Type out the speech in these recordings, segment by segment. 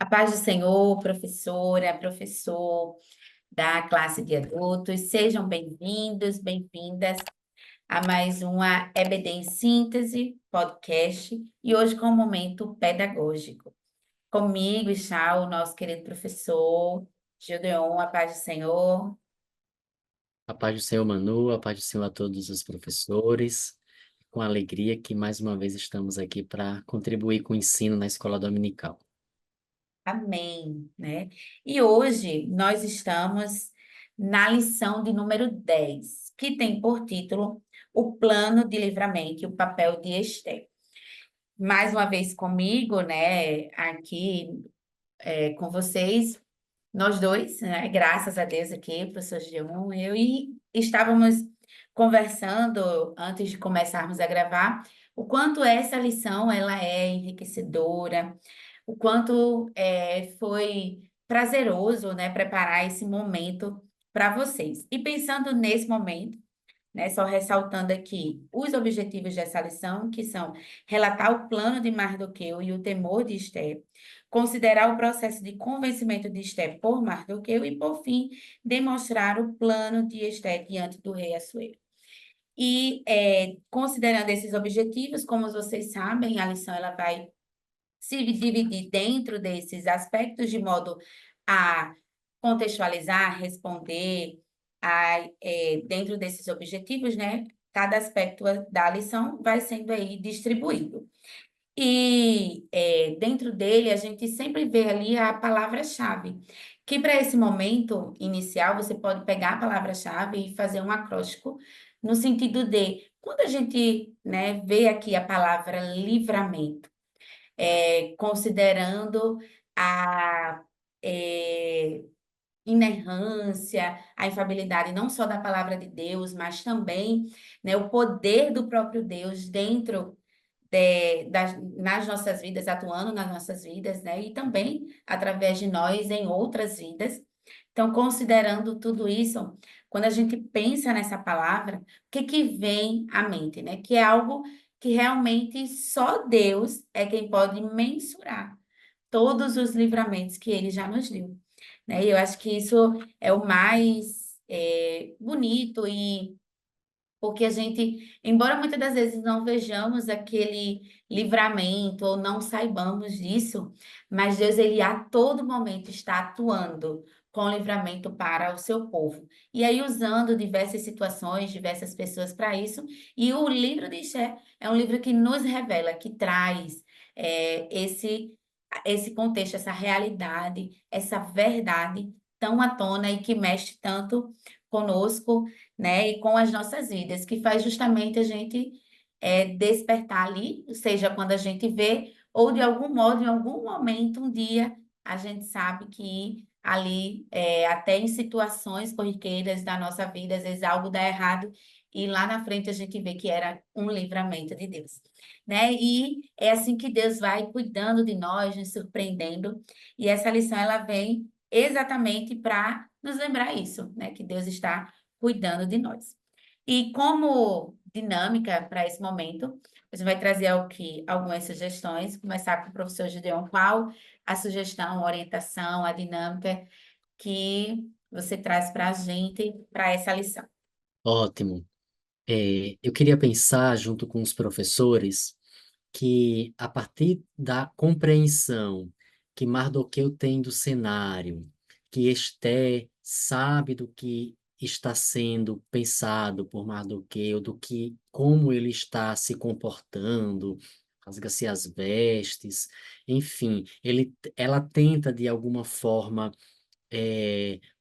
A paz do Senhor, professora, professor da classe de adultos, sejam bem-vindos, bem-vindas a mais uma EBD em Síntese podcast e hoje com um momento pedagógico. Comigo está o nosso querido professor Gideon, a paz do Senhor. A paz do Senhor, Manu, a paz do Senhor a todos os professores. Com alegria que mais uma vez estamos aqui para contribuir com o ensino na escola dominical. Amém, né? E hoje nós estamos na lição de número 10, que tem por título O Plano de Livramento e o Papel de Esther. Mais uma vez comigo, né, aqui com vocês, nós dois, né, graças a Deus aqui, professor Gideon, eu, e estávamos conversando antes de começarmos a gravar, o quanto essa lição ela é enriquecedora, o quanto foi prazeroso, né, preparar esse momento para vocês. E pensando nesse momento, né, só ressaltando aqui os objetivos dessa lição, que são relatar o plano de Mardoqueu e o temor de Esther, considerar o processo de convencimento de Esther por Mardoqueu e, por fim, demonstrar o plano de Esther diante do rei Assuero. E, considerando esses objetivos, como vocês sabem, a lição ela vai se dividir dentro desses aspectos de modo a contextualizar, responder dentro desses objetivos, né? Cada aspecto da lição vai sendo aí distribuído. E dentro dele a gente sempre vê ali a palavra-chave, que para esse momento inicial você pode pegar a palavra-chave e fazer um acróstico no sentido de, quando a gente, né, vê aqui a palavra livramento, considerando a é, inerrância, a infalibilidade não só da palavra de Deus, mas também, né, o poder do próprio Deus dentro nas nossas vidas, atuando nas nossas vidas, né, e também através de nós em outras vidas. Então, considerando tudo isso, quando a gente pensa nessa palavra, o que que vem à mente, né? Que é algo que realmente só Deus é quem pode mensurar todos os livramentos que ele já nos deu, né? E eu acho que isso é o mais bonito e porque a gente, embora muitas das vezes não vejamos aquele livramento ou não saibamos disso, mas Deus, ele a todo momento está atuando com livramento para o seu povo. E aí usando diversas situações, diversas pessoas para isso. E o livro de Esther é um livro que nos revela, que traz esse contexto, essa realidade, essa verdade tão à tona e que mexe tanto conosco, né, e com as nossas vidas, que faz justamente a gente despertar ali, seja quando a gente vê, ou de algum modo, em algum momento, um dia, a gente sabe que ali, até em situações corriqueiras da nossa vida, às vezes algo dá errado, e lá na frente a gente vê que era um livramento de Deus, né? E é assim que Deus vai cuidando de nós, nos surpreendendo, e essa lição ela vem exatamente para nos lembrar isso, né? Que Deus está cuidando de nós. E como dinâmica para esse momento, você vai trazer algumas sugestões, começar com o professor Gideon, qual a sugestão, a orientação, a dinâmica que você traz para a gente para essa lição. Ótimo. Eu queria pensar, junto com os professores, que a partir da compreensão que Mardoqueu tem do cenário, que Esté sabe do que está sendo pensado por Mardoqueu, do que como ele está se comportando, rasga-se as vestes, enfim, ela tenta de alguma forma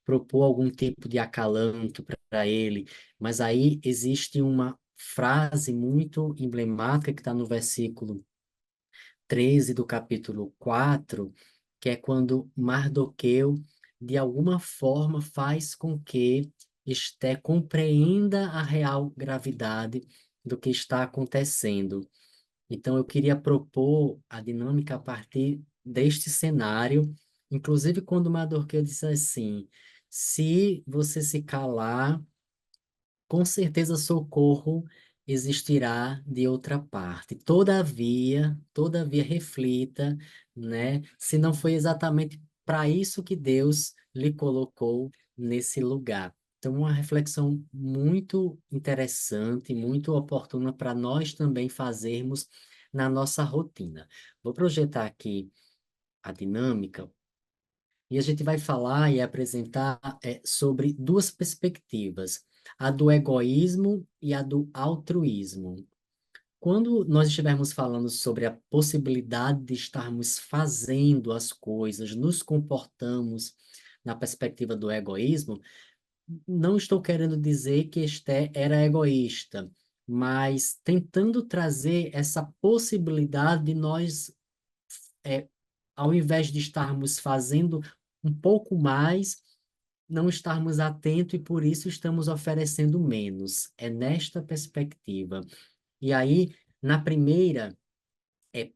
propor algum tipo de acalanto para ele, mas aí existe uma frase muito emblemática que está no versículo 13 do capítulo 4, que é quando Mardoqueu, de alguma forma, faz com que Esté compreenda a real gravidade do que está acontecendo. Então, eu queria propor a dinâmica a partir deste cenário, inclusive quando Mardoqueu disse assim: se você se calar, com certeza socorro existirá de outra parte. Todavia reflita, né, se não foi exatamente para isso que Deus lhe colocou nesse lugar. Então, uma reflexão muito interessante, muito oportuna para nós também fazermos na nossa rotina. Vou projetar aqui a dinâmica e a gente vai falar e apresentar sobre duas perspectivas, a do egoísmo e a do altruísmo. Quando nós estivermos falando sobre a possibilidade de estarmos fazendo as coisas, nos comportamos na perspectiva do egoísmo, não estou querendo dizer que Esté era egoísta, mas tentando trazer essa possibilidade de nós, é, ao invés de estarmos fazendo um pouco mais, não estarmos atentos e por isso estamos oferecendo menos. É nesta perspectiva. E aí, na primeira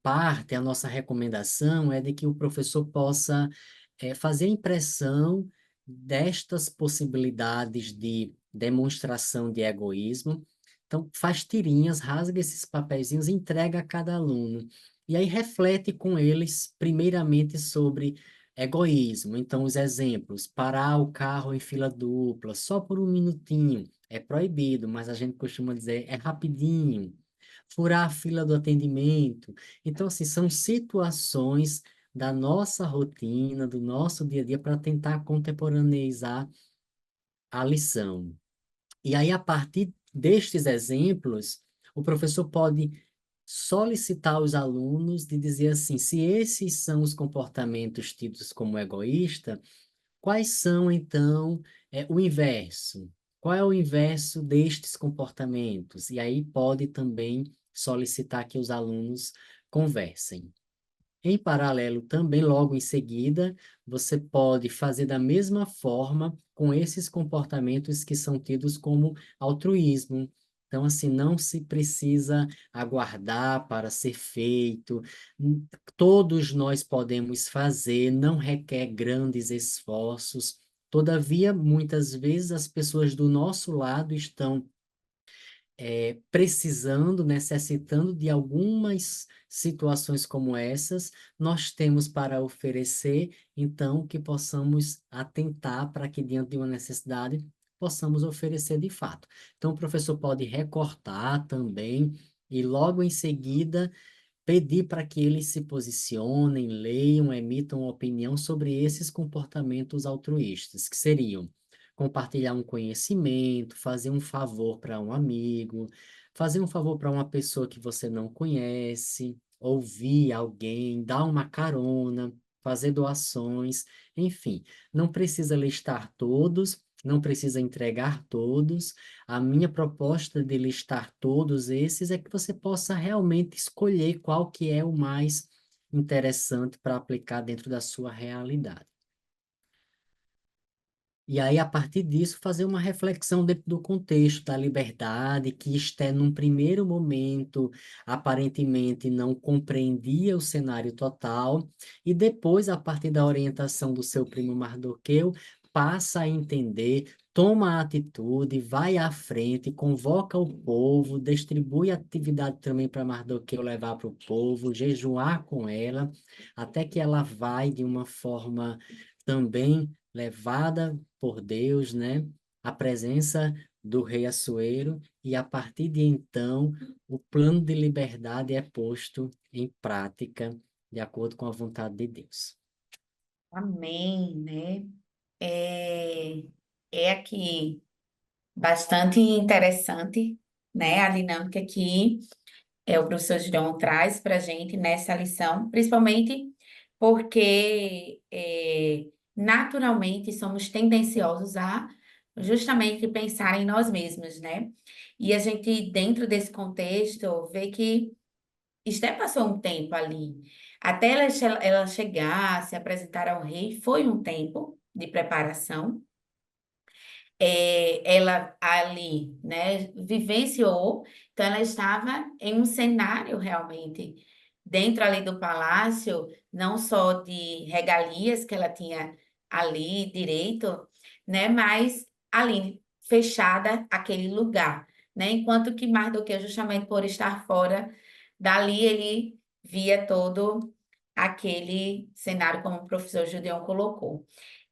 parte, a nossa recomendação é de que o professor possa fazer a impressão destas possibilidades de demonstração de egoísmo. Então, faz tirinhas, rasga esses papeizinhos, entrega a cada aluno. E aí reflete com eles, primeiramente, sobre egoísmo. Então, os exemplos: parar o carro em fila dupla, só por um minutinho. É proibido, mas a gente costuma dizer é rapidinho. Furar a fila do atendimento. Então, assim, são situações da nossa rotina, do nosso dia a dia, para tentar contemporaneizar a lição. E aí, a partir destes exemplos, o professor pode solicitar aos alunos de dizer assim, se esses são os comportamentos tidos como egoísta, quais são, então, o inverso? Qual é o inverso destes comportamentos? E aí pode também solicitar que os alunos conversem. Em paralelo, também logo em seguida, você pode fazer da mesma forma com esses comportamentos que são tidos como altruísmo. Então, assim, não se precisa aguardar para ser feito. Todos nós podemos fazer, não requer grandes esforços. Todavia, muitas vezes as pessoas do nosso lado estão precisando, necessitando de algumas situações como essas, nós temos para oferecer, então, que possamos atentar para que, diante de uma necessidade, possamos oferecer de fato. Então, o professor pode recortar também e, logo em seguida, pedir para que eles se posicionem, leiam, emitam opinião sobre esses comportamentos altruístas, que seriam compartilhar um conhecimento, fazer um favor para um amigo, fazer um favor para uma pessoa que você não conhece, ouvir alguém, dar uma carona, fazer doações, enfim, não precisa listar todos, não precisa entregar todos. A minha proposta de listar todos esses é que você possa realmente escolher qual que é o mais interessante para aplicar dentro da sua realidade. E aí, a partir disso, fazer uma reflexão dentro do contexto da liberdade, que Esté, num primeiro momento, aparentemente não compreendia o cenário total, e depois, a partir da orientação do seu primo Mardoqueu, passa a entender, toma a atitude, vai à frente, convoca o povo, distribui atividade também para Mardoqueu levar para o povo, jejuar com ela, até que ela vai de uma forma também levada por Deus, né? A presença do rei Assuero, e a partir de então, o plano de liberdade é posto em prática de acordo com a vontade de Deus. Amém, né? É, é aqui bastante interessante, né? A dinâmica que o professor Gideon traz para a gente nessa lição, principalmente porque naturalmente somos tendenciosos a justamente pensar em nós mesmos, né? E a gente, dentro desse contexto, vê que Esté passou um tempo ali. Até ela chegar, se apresentar ao rei, foi um tempo de preparação. Ela ali, né, vivenciou, então ela estava em um cenário realmente dentro ali do palácio, não só de regalias que ela tinha ali direito, né, mas ali fechada aquele lugar. né? Enquanto que Mardoqueu, justamente por estar fora dali, ele via todo aquele cenário, como o professor Judeão colocou.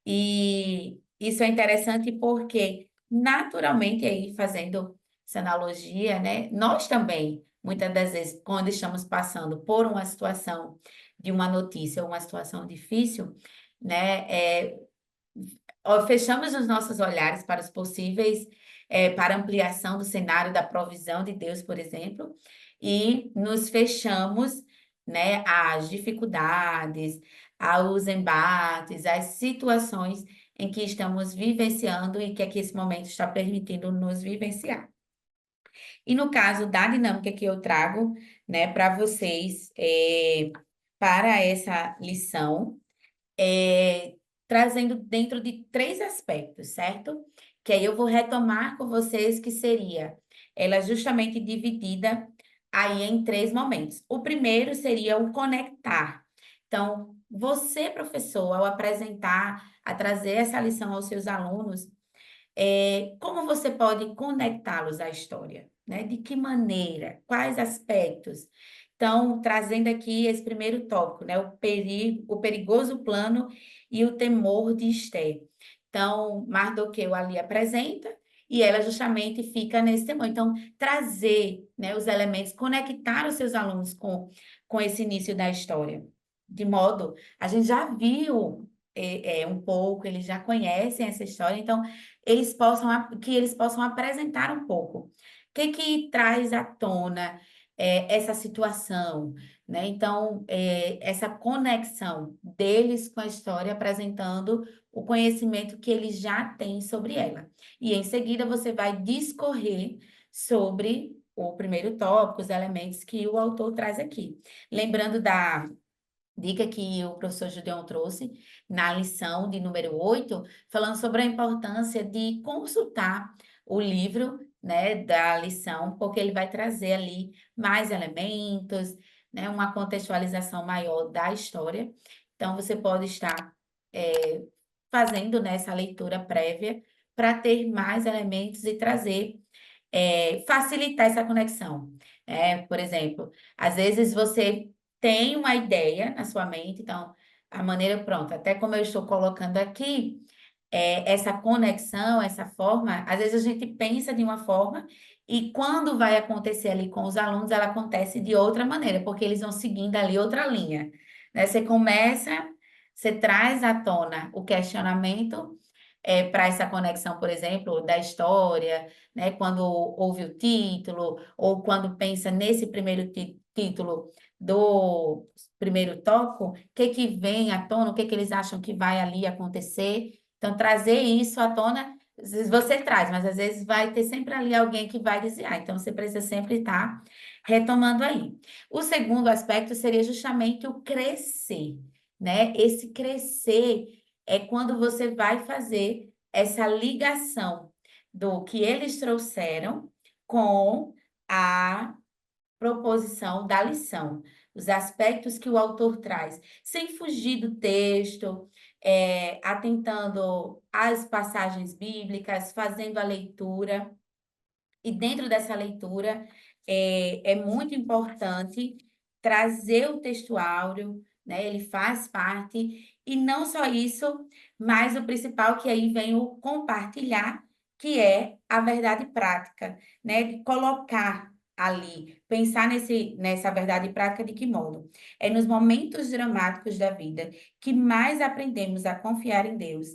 E isso é interessante porque, naturalmente, aí fazendo essa analogia, né? Nós também, muitas das vezes, quando estamos passando por uma situação de uma notícia, uma situação difícil, né? Fechamos os nossos olhares para os possíveis, para ampliação do cenário da provisão de Deus, por exemplo, e nos fechamos, né, às dificuldades, aos embates, às situações em que estamos vivenciando e que aqui esse momento está permitindo nos vivenciar. E no caso da dinâmica que eu trago, né, para vocês, para essa lição, é, trazendo dentro de três aspectos, certo? Que aí eu vou retomar com vocês que seria ela justamente dividida aí em três momentos. O primeiro seria o conectar. Então, você, professor, ao apresentar, a trazer essa lição aos seus alunos, como você pode conectá-los à história, né? De que maneira? Quais aspectos? Então, trazendo aqui esse primeiro tópico, né? O perigoso plano e o temor de Esther. Então, Mardoqueu ali apresenta e ela justamente fica nesse temor. Então, trazer, né, os elementos, conectar os seus alunos com esse início da história. De modo, a gente já viu um pouco, eles já conhecem essa história, então que eles possam apresentar um pouco. O que traz à tona essa situação, né? Então, essa conexão deles com a história, apresentando o conhecimento que eles já têm sobre ela. E em seguida você vai discorrer sobre o primeiro tópico, os elementos que o autor traz aqui. Lembrando da dica que o professor Judeon trouxe na lição de número 8, falando sobre a importância de consultar o livro, né, da lição, porque ele vai trazer ali mais elementos, né, uma contextualização maior da história. Então, você pode estar fazendo nessa leitura prévia para ter mais elementos e trazer, facilitar essa conexão. Por exemplo, às vezes você tem uma ideia na sua mente, então, a maneira, pronto, até como eu estou colocando aqui, essa conexão, essa forma, às vezes a gente pensa de uma forma e quando vai acontecer ali com os alunos, ela acontece de outra maneira, porque eles vão seguindo ali outra linha, né? Você traz à tona o questionamento para essa conexão, por exemplo, da história, né? Quando ouve o título, ou quando pensa nesse primeiro título do primeiro tópico, o que vem à tona, o que eles acham que vai ali acontecer. Então, trazer isso à tona, às vezes você traz, mas às vezes vai ter sempre ali alguém que vai desviar. Então, você precisa sempre estar retomando aí. O segundo aspecto seria justamente o crescer, né? Esse crescer é quando você vai fazer essa ligação do que eles trouxeram com a proposição da lição, os aspectos que o autor traz, sem fugir do texto, atentando às passagens bíblicas, fazendo a leitura, e dentro dessa leitura é muito importante trazer o textuário, né? Ele faz parte, e não só isso, mas o principal que aí vem o compartilhar, que é a verdade prática, né? De colocar ali, pensar nessa verdade prática de que modo? É nos momentos dramáticos da vida que mais aprendemos a confiar em Deus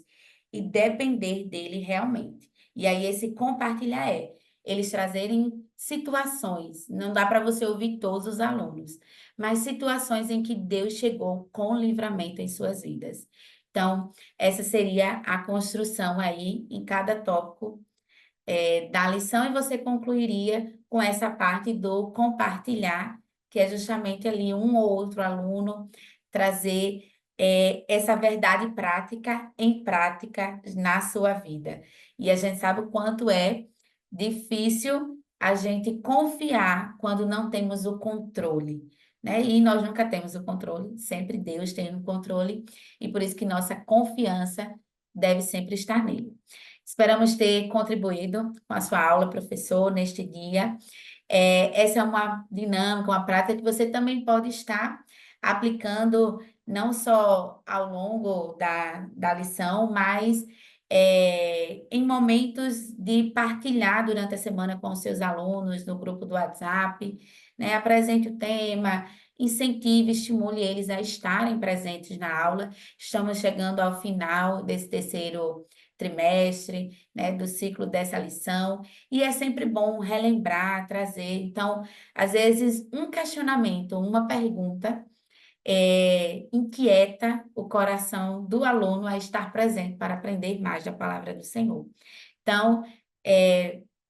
e depender dele realmente. E aí esse compartilhar eles trazerem situações, não dá para você ouvir todos os alunos, mas situações em que Deus chegou com livramento em suas vidas. Então, essa seria a construção aí em cada tópico da lição, e você concluiria com essa parte do compartilhar, que é justamente ali um ou outro aluno trazer essa verdade prática em prática na sua vida. E a gente sabe o quanto é difícil a gente confiar quando não temos o controle, né? E nós nunca temos o controle, sempre Deus tem o controle, e por isso que nossa confiança deve sempre estar nele. Esperamos ter contribuído com a sua aula, professor, neste dia. Essa é uma dinâmica, uma prática que você também pode estar aplicando não só ao longo da lição, mas em momentos de partilhar durante a semana com os seus alunos no grupo do WhatsApp, né? Apresente o tema, incentive, estimule eles a estarem presentes na aula. Estamos chegando ao final desse terceiro trimestre, né, do ciclo dessa lição. E é sempre bom relembrar, trazer. Então, às vezes, um questionamento, uma pergunta, inquieta o coração do aluno a estar presente para aprender mais da palavra do Senhor. Então,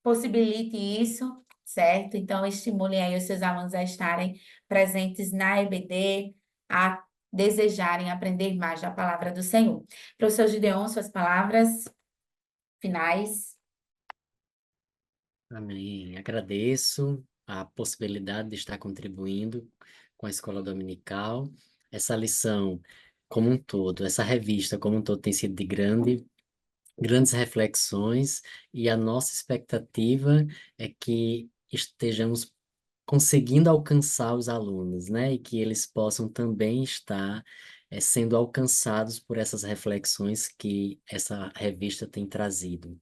possibilite isso, certo? Então, estimule aí os seus alunos a estarem presentes na EBD, a desejarem aprender mais da palavra do Senhor. Professor Gideon, suas palavras finais. Amém. Agradeço a possibilidade de estar contribuindo com a Escola Dominical. Essa lição como um todo, essa revista como um todo tem sido de grandes reflexões e a nossa expectativa é que estejamos conseguindo alcançar os alunos, né? E que eles possam também estar sendo alcançados por essas reflexões que essa revista tem trazido.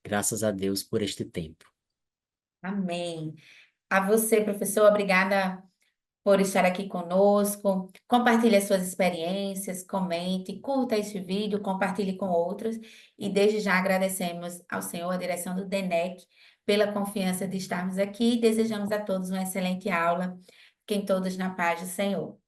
Graças a Deus por este tempo. Amém. A você, professor, obrigada por estar aqui conosco. Compartilhe as suas experiências, comente, curta este vídeo, compartilhe com outros. E desde já agradecemos ao senhor, a direção do DENEC, pela confiança de estarmos aqui. Desejamos a todos uma excelente aula. Fiquem todos na paz do Senhor.